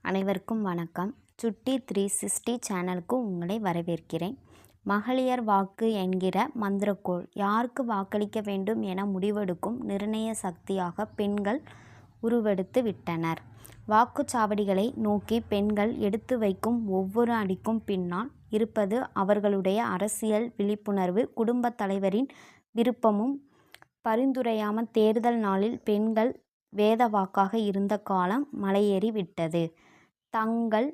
அனைவருக்கும் வணக்கம். சுட்டி 360 சேனலுக்கு உங்களை வரவேற்கிறேன். மகளிர் வாக்கு என்கிற மந்திரக்கோள் யாருக்கு வாக்களிக்க வேண்டும் என முடிவெடுக்கும் நிர்ணய சக்தியாக பெண்கள் உருவெடுத்து விட்டனர். வாக்குச்சாவடிகளை நோக்கி பெண்கள் எடுத்து வைக்கும் ஒவ்வொரு அடிக்கும் பின்னால் இருப்பது அவர்களுடைய அரசியல் விழிப்புணர்வு, குடும்ப தலைவரின் விருப்பமும். பரிந்துரையாமல் தேர்தல் நாளில் பெண்கள் வேத வாக்காக இருந்த காலம் மலையேறி விட்டது. தங்கள்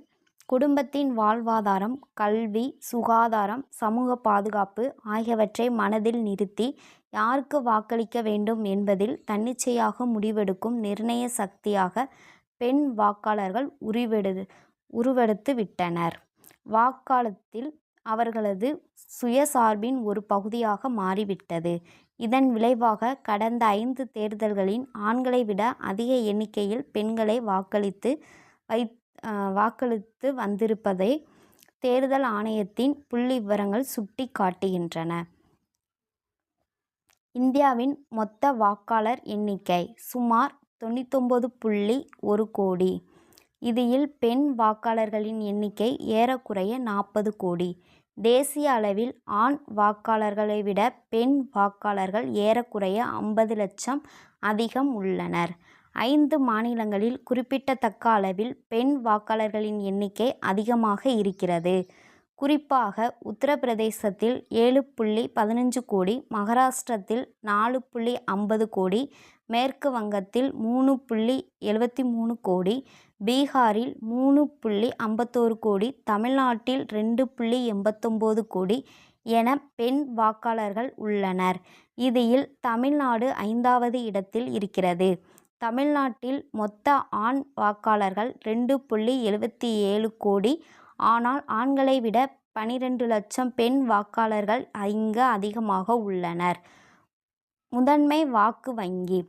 குடும்பத்தின் வாழ்வாதாரம், கல்வி, சுகாதாரம், சமூக பாதுகாப்பு ஆகியவற்றை மனதில் நிறுத்தி யாருக்கு வாக்களிக்க வேண்டும் என்பதில் தன்னிச்சையாக முடிவெடுக்கும் நிர்ணய சக்தியாக பெண் வாக்காளர்கள் உருவெடுத்து விட்டனர். வாக்காளத்தில் அவர்களது சுயசார்பின் ஒரு பகுதியாக மாறிவிட்டது. இதன் விளைவாக கடந்த 5 தேர்தல்களில் ஆண்களை விட அதிக எண்ணிக்கையில் பெண்களை வாக்களித்து வந்திருப்பதை தேர்தல் ஆணையத்தின் புள்ளி விவரங்கள் சுட்டி காட்டுகின்றன. இந்தியாவின் மொத்த வாக்காளர் எண்ணிக்கை சுமார் 99.1 கோடி. இதில் பெண் வாக்காளர்களின் எண்ணிக்கை ஏறக்குறைய 40 கோடி. தேசிய அளவில் ஆண் வாக்காளர்களை விட பெண் வாக்காளர்கள் ஏறக்குறைய 50 லட்சம் அதிகம் உள்ளனர். 5 மாநிலங்களில் குறிப்பிடத்தக்க அளவில் பெண் வாக்காளர்களின் எண்ணிக்கை அதிகமாக இருக்கிறது. குறிப்பாக உத்தரப்பிரதேசத்தில் 7.15 கோடி, மகாராஷ்டிரத்தில் 4.50 கோடி, மேற்கு வங்கத்தில் 3.73 கோடி, பீகாரில் 3.51 கோடி, தமிழ்நாட்டில் 2.89 கோடி என பெண் வாக்காளர்கள் உள்ளனர். இதில் தமிழ்நாடு 5வது இடத்தில் இருக்கிறது. தமிழ்நாட்டில் மொத்த ஆண் வாக்காளர்கள் 2.77 கோடி. ஆனால் ஆண்களை விட 12 லட்சம் பெண் வாக்காளர்கள் இங்கு அதிகமாக உள்ளனர். முதன்மை வாக்கு வங்கி.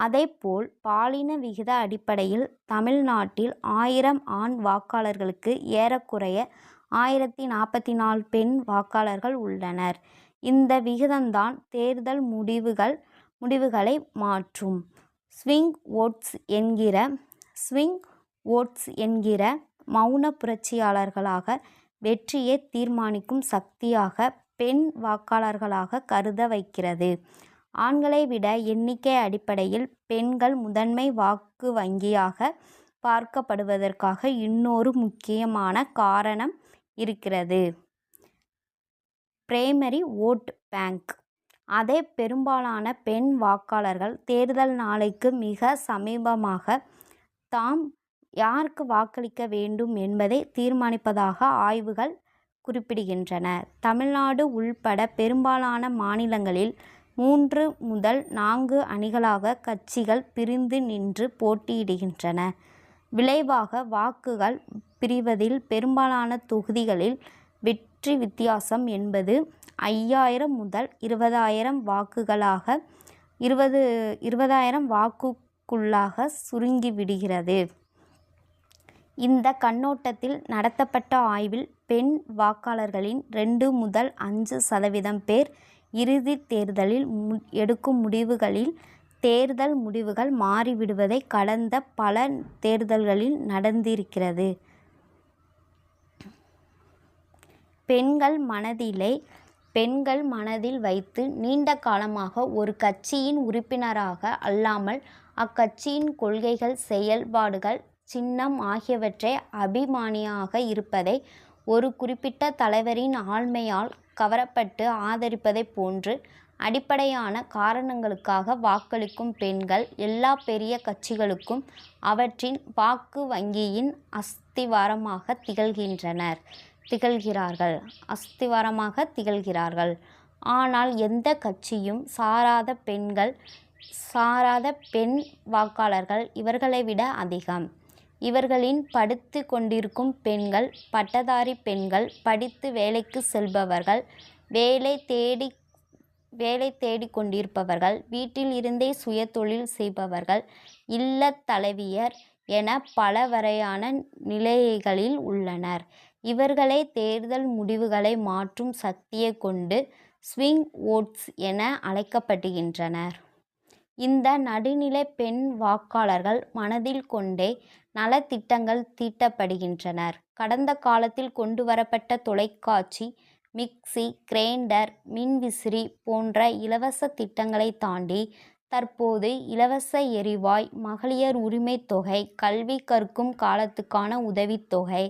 அதேபோல் பாலின விகித அடிப்படையில் தமிழ்நாட்டில் 1000 ஆண் வாக்காளர்களுக்கு ஏறக்குறைய 1044 பெண் வாக்காளர்கள் உள்ளனர். இந்த விகிதம்தான் தேர்தல் முடிவுகளை மாற்றும். ஸ்விங் ஓட்ஸ் என்கிற மௌன புரட்சியாளர்களாக வெற்றியை தீர்மானிக்கும் சக்தியாக பெண் வாக்காளர்களாக கருத வைக்கிறது. ஆண்களை விட எண்ணிக்கை அடிப்படையில் பெண்கள் முதன்மை வாக்கு வங்கியாக பார்க்கப்படுவதற்காக இன்னொரு முக்கியமான காரணம் இருக்கிறது. Primary vote bank. அதே பெரும்பாலான பெண் வாக்காளர்கள் தேர்தல் நாளைக்கு மிக சமீபமாக தாம் யாருக்கு வாக்களிக்க வேண்டும் என்பதை தீர்மானிப்பதாக ஆய்வுகள் குறிப்பிடுகின்றன. தமிழ்நாடு உள்பட பெரும்பாலான மாநிலங்களில் 3 முதல் 4 அணிகளாக கட்சிகள் பிரிந்து நின்று போட்டியிடுகின்றன. விளைவாக வாக்குகள் பிரிவதில் பெரும்பாலான தொகுதிகளில் வெற்றி வித்தியாசம் என்பது 5000 முதல் 20000 வாக்குக்குள்ளாக சுருங்கிவிடுகிறது. இந்த கண்ணோட்டத்தில் நடத்தப்பட்ட ஆய்வில் பெண் வாக்காளர்களின் 2 முதல் 5% பேர் இறுதி தேர்தலில் எடுக்கும் முடிவுகளில் தேர்தல் முடிவுகள் மாறிவிடுவதை கடந்த பல தேர்தல்களில் நடந்திருக்கிறது. பெண்கள் மனதில் வைத்து நீண்ட காலமாக ஒரு கட்சியின் உறுப்பினராக அல்லாமல் அக்கட்சியின் கொள்கைகள், செயல்பாடுகள், சின்னம் ஆகியவற்றை அபிமானியாக இருப்பதை, ஒரு குறிப்பிட்ட தலைவரின் ஆளுமையால் கவரப்பட்டு ஆதரிப்பதை போன்று அடிப்படையான காரணங்களுக்காக வாக்களிக்கும் பெண்கள் எல்லா பெரிய கட்சிகளுக்கும் அவற்றின் வாக்கு வங்கியின் அஸ்திவாரமாக திகழ்கிறார்கள். ஆனால் எந்த கட்சியும் சாராத பெண் வாக்காளர்கள் இவர்களை விட அதிகம். இவர்களில் படித்து கொண்டிருக்கும் பெண்கள், பட்டதாரி பெண்கள், படித்து வேலைக்கு செல்பவர்கள், வேலை தேடிக் கொண்டிருப்பவர்கள், வீட்டில் இருந்தே சுய தொழில் செய்பவர்கள், இல்லத் தலைவியர் என பல வகையான நிலைகளில் உள்ளனர். இவர்களே தேர்தல் முடிவுகளை மாற்றும் சக்தியை கொண்டு ஸ்விங் ஓட்ஸ் என அழைக்கப்படுகின்றனர். இந்த நடுநிலை பெண் வாக்காளர்கள் மனதில் கொண்டே நலத்திட்டங்கள் தீட்டப்படுகின்றனர். கடந்த காலத்தில் கொண்டுவரப்பட்ட தொலைக்காட்சி, மிக்சி, கிரைண்டர், மின்விசிறி போன்ற இலவச திட்டங்களை தாண்டி தற்போது இலவச எரிவாயு, மகளிர் உரிமைத் தொகை, கல்வி கற்கும் காலத்துக்கான உதவித்தொகை,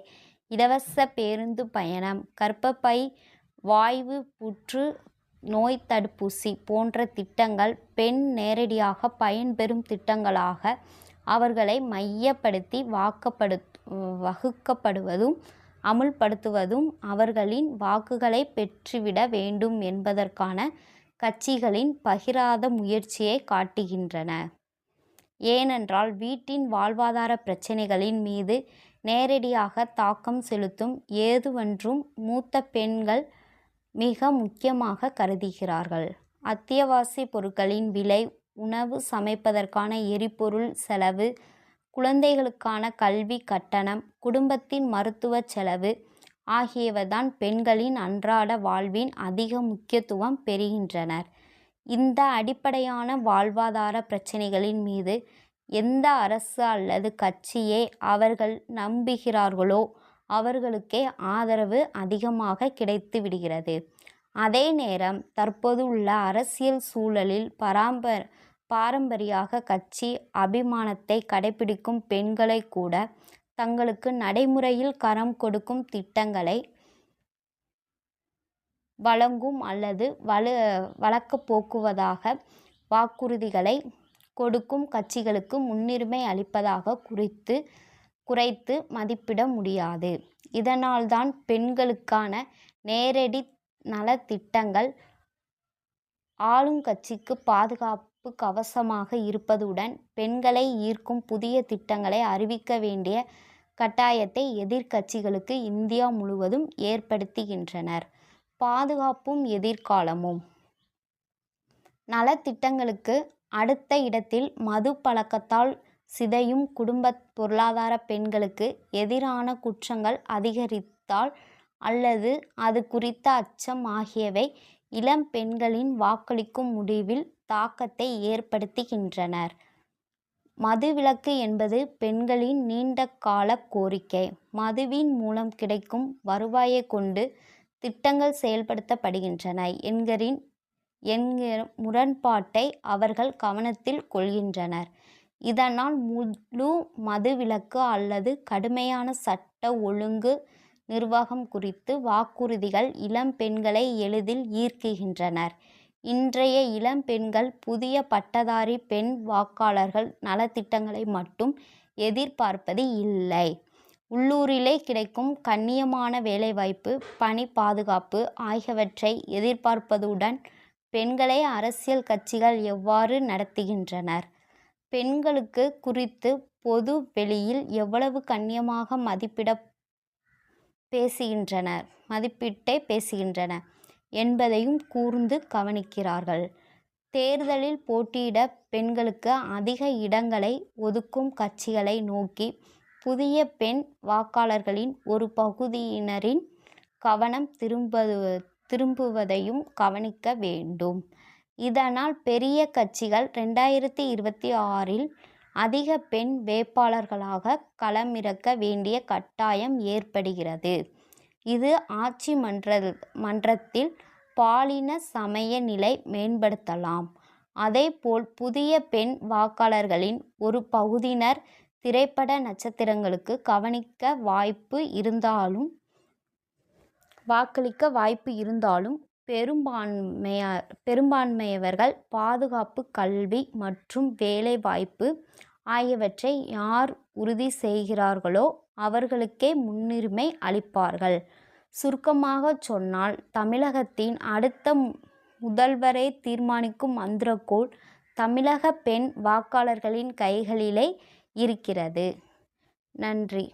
இலவச பேருந்து பயணம், கர்ப்பப்பை வாய்வு, புற்று நோய் தடுப்பூசி போன்ற திட்டங்கள் பெண் நேரடியாக பயன்பெறும் திட்டங்களாக அவர்களை மையப்படுத்தி வகுக்கப்படுவதும் அமுல்படுத்துவதும் அவர்களின் வாக்குகளை பெற்றுவிட வேண்டும் என்பதற்கான கட்சிகளின் பகிராத முயற்சியை காட்டுகின்றன. ஏனென்றால் வீட்டின் வாழ்வாதார பிரச்சினைகளின் மீது நேரடியாக தாக்கம் செலுத்தும் ஏதுவொன்றும் மூத்த பெண்கள் மிக முக்கியமாக கருதுகிறார்கள். அத்தியாவசிய பொருட்களின் விலை, உணவு சமைப்பதற்கான எரிபொருள் செலவு, குழந்தைகளுக்கான கல்வி கட்டணம், குடும்பத்தின் மருத்துவ செலவு ஆகியவைதான் பெண்களின் அன்றாட வாழ்வின் அதிக முக்கியத்துவம் பெறுகின்றனர். இந்த அடிப்படையான வாழ்வாதார பிரச்சினைகளின் மீது எந்த அரசு அல்லது கட்சியை அவர்கள் நம்புகிறார்களோ அவர்களுக்கே ஆதரவு அதிகமாக கிடைத்து விடுகிறது. அதே நேரம் தற்போது உள்ள அரசியல் சூழலில் பாரம்பரிய கட்சி அபிமானத்தை கடைபிடிக்கும் பெண்களை கூட தங்களுக்கு நடைமுறையில் கரம் கொடுக்கும் திட்டங்களை வழங்கும் அல்லது வழக்கப் போக்குவதாக வாக்குறுதிகளை கொடுக்கும் கட்சிகளுக்கு முன்னுரிமை அளிப்பதாக குறைத்து மதிப்பிட முடியாது. இதனால்தான் பெண்களுக்கான நேரடி நலத்திட்டங்கள் ஆளுங்கட்சிக்கு பாதுகாப்பு கவசமாக இருப்பதுடன் பெண்களை ஈர்க்கும் புதிய திட்டங்களை அறிவிக்க வேண்டிய கட்டாயத்தை எதிர்க்கட்சிகளுக்கு இந்தியா முழுவதும் ஏற்படுத்துகின்றனர். பாதுகாப்பும் எதிர்காலமும். நலத்திட்டங்களுக்கு அடுத்த இடத்தில் மது பழக்கத்தால் சிதையும் குடும்ப பொருளாதார, பெண்களுக்கு எதிரான குற்றங்கள் அதிகரித்தால் அல்லது அது குறித்த அச்சம் ஆகியவை இளம் பெண்களின் வாக்களிக்கும் முடிவில் தாக்கத்தை ஏற்படுத்துகின்றன. மதுவிலக்கு என்பது பெண்களின் நீண்ட கால கோரிக்கை. மதுவின் மூலம் கிடைக்கும் வருவாயை கொண்டு திட்டங்கள் செயல்படுத்தப்படுகின்றன என்கிற முரண்பாட்டை அவர்கள் கவனத்தில் கொள்கின்றனர். இதனால் முழு மதுவிலக்கு அல்லது கடுமையான சட்ட ஒழுங்கு நிர்வாகம் குறித்து வாக்குறுதிகள் இளம் பெண்களை எளிதில் ஈர்க்கின்றனர். இன்றைய இளம் பெண்கள் புதிய பட்டதாரி பெண் வாக்காளர்கள் நலத்திட்டங்களை மட்டும் எதிர்பார்ப்பது இல்லை. உள்ளூரிலே கிடைக்கும் கண்ணியமான வேலைவாய்ப்பு, பணி பாதுகாப்பு ஆகியவற்றை எதிர்பார்ப்பதுடன் பெண்களை அரசியல் கட்சிகள் எவ்வாறு நடத்துகின்றனர், பெண்களுக்கு குறித்து பொது வெளியில் எவ்வளவு கண்ணியமாக மதிப்பிட்டே பேசுகின்றன என்பதையும் கூர்ந்து கவனிக்கிறார்கள். தேர்தலில் போட்டியிட பெண்களுக்கு அதிக இடங்களை ஒதுக்கும் கட்சிகளை நோக்கி புதிய பெண் வாக்காளர்களின் ஒரு பகுதியினரின் கவனம் திரும்புவதையும் கவனிக்க வேண்டும். இதனால் பெரிய கட்சிகள் 2026இல் அதிக பெண் வேட்பாளர்களாக களமிறக்க வேண்டிய கட்டாயம் ஏற்படுகிறது. இது ஆட்சி மன்றத்தில் பாலின சமய நிலை மேம்படுத்தலாம். அதேபோல் புதிய பெண் வாக்காளர்களின் ஒரு பகுதியினர் திரைப்பட நட்சத்திரங்களுக்கு வாக்களிக்க வாய்ப்பு இருந்தாலும் பெரும்பான்மையவர்கள் பாதுகாப்பு, கல்வி மற்றும் வேலை வாய்ப்பு ஆகியவற்றை யார் உறுதி செய்கிறார்களோ அவர்களுக்கே முன்னுரிமை அளிப்பார்கள். சுருக்கமாக சொன்னால், தமிழகத்தின் அடுத்த முதல்வரை தீர்மானிக்கும் மந்திரக்கோல் தமிழக பெண் வாக்காளர்களின் கைகளிலே இருக்கிறது. நன்றி.